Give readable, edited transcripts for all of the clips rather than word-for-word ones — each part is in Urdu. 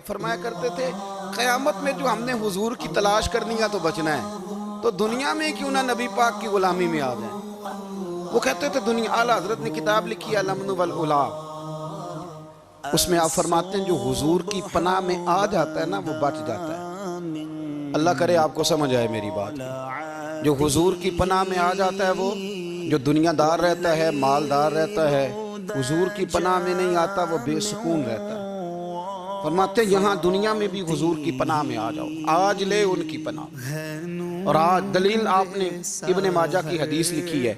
فرمایا کرتے تھے قیامت میں جو ہم نے حضور کی تلاش کرنی ہے تو بچنا ہے، تو دنیا میں کیوں نہ نبی پاک کی غلامی میں آ جائیں۔ وہ کہتے تھے دنیا، اعلیٰ حضرت نے کتاب لکھی ہے الامن والعلا، اس میں آپ فرماتے ہیں جو حضور کی پناہ میں آ جاتا ہے نا وہ بچ جاتا ہے۔ اللہ کرے آپ کو سمجھ آئے میری بات۔ جو حضور کی پناہ میں آ جاتا ہے وہ، جو دنیا دار رہتا ہے، مالدار رہتا ہے، حضور کی پناہ میں نہیں آتا وہ بے سکون رہتا ہے۔ فرماتے ہیں یہاں دنیا میں بھی حضور کی پناہ میں آ جاؤ، آج لے ان کی پناہ۔ اور آج دلیل آپ نے ابن ماجہ کی حدیث لکھی ہے،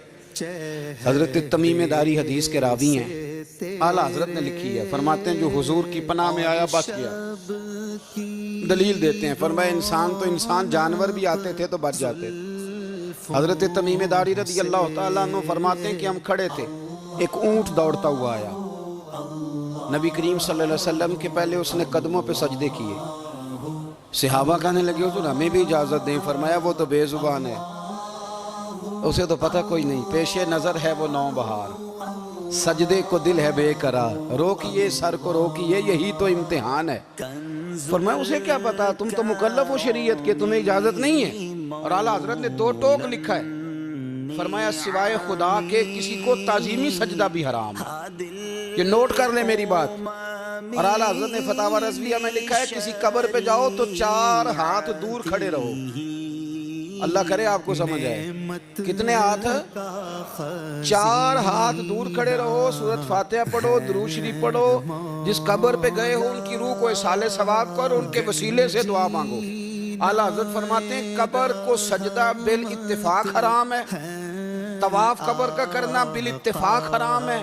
حضرت تمیم داری حدیث کے راوی ہیں، اعلیٰ حضرت نے لکھی ہے، فرماتے ہیں جو حضور کی پناہ میں آیا بچ گیا۔ دلیل دیتے ہیں، فرمایا انسان جانور بھی آتے تھے تو بچ جاتے تھے۔ حضرت تمیم داری رضی اللہ تعالیٰ عنہ فرماتے ہیں کہ ہم کھڑے تھے، ایک اونٹ دوڑتا ہوا آیا، نبی کریم صلی اللہ علیہ وسلم کے پہلے اس نے قدموں پہ سجدے کیے، صحابہ کہنے لگے حضور ہمیں بھی اجازت دیں، فرمایا وہ تو بے زبان ہے، اسے تو پتہ کوئی نہیں، پیش نظر ہے وہ نو بہار، سجدے کو دل ہے بے قرار، روکیے سر کو روکیے یہی تو امتحان ہے۔ فرمایا اسے کیا پتا، تم تو مکلف ہو شریعت کے، تمہیں اجازت نہیں ہے۔ اور اعلیٰ حضرت نے دو ٹوک لکھا ہے، فرمایا سوائے خدا کے کسی کو تعظیمی سجدہ بھی حرام ہے، یہ نوٹ کر لیں میری بات۔ اور اعلیٰ حضرت نے فتاوی رضویہ میں لکھا ہے کسی قبر پہ جاؤ تو 4 ہاتھ دور کھڑے رہو۔ اللہ کرے آپ کو سمجھ آئے، کتنے ہاتھ؟ 4 ہاتھ دور کھڑے رہو، سورۃ فاتحہ پڑھو، درود شریف پڑھو، جس قبر پہ گئے ہو ان کی روح کو اصحال ثواب کرو، ان کے وسیلے سے دعا مانگو۔ اعلیٰ حضرت فرماتے ہیں قبر کو سجدہ بالاتفاق حرام ہے، طواف قبر کا کرنا بالاتفاق حرام ہے،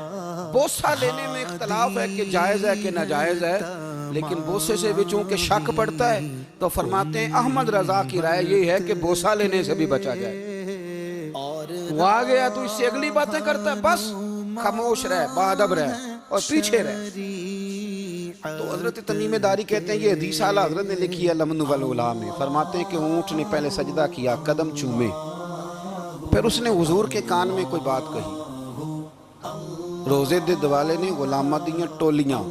بوسہ لینے میں اختلاف ہے کہ جائز ہے کہ ناجائز ہے، لیکن بوسے سے بھی چونکہ شک پڑتا ہے تو فرماتے ہیں احمد رضا کی رائے یہ ہے کہ بوسہ لینے سے بھی بچا جائے۔ وہ آ گیا تو اس سے اگلی باتیں کرتا ہے، بس خاموش رہ، باادب رہ اور پیچھے رہ۔ تو حضرت تمیم داری کہتے ہیں یہ حدیث اعلیٰ حضرت نے لکھی ہے الامن والعلا میں، فرماتے ہیں کہ اونٹ نے پہلے سجدہ کیا، قدم چومے، پھر اس نے حضور کے کان میں کوئی بات کہی، روزے دے دوالے نے غلامہ دیاں ٹولیاں،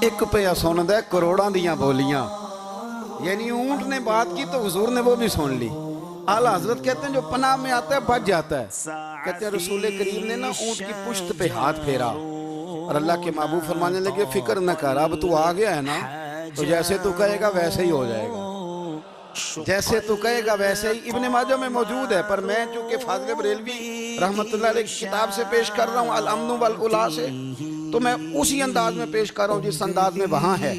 ایک پہ سن دے کروڑاں دیاں بولیاں، یعنی اونٹ نے بات کی تو حضور نے وہ بھی سن لی۔ اعلیٰ حضرت کہتے ہیں جو پناہ میں آتا ہے بچ جاتا ہے۔ کہتے ہیں رسول کریم نے نا اونٹ کی پشت پہ ہاتھ پھیرا اور اللہ کے محبوب فرمانے لگے فکر نہ کر، اب تو آ گیا ہے نا تو جیسے تو کہے گا ویسے ہی ہو جائے گا، جیسے تو کہے گا ویسے ہی۔ ابن ماجہ میں موجود ہے، پر میں چونکہ فاضل بریلوی رحمت اللہ علیہ کی کتاب سے پیش کر رہا ہوں الامن والعلا سے، تو میں اسی انداز میں پیش کر رہا ہوں جس انداز میں وہاں ہے۔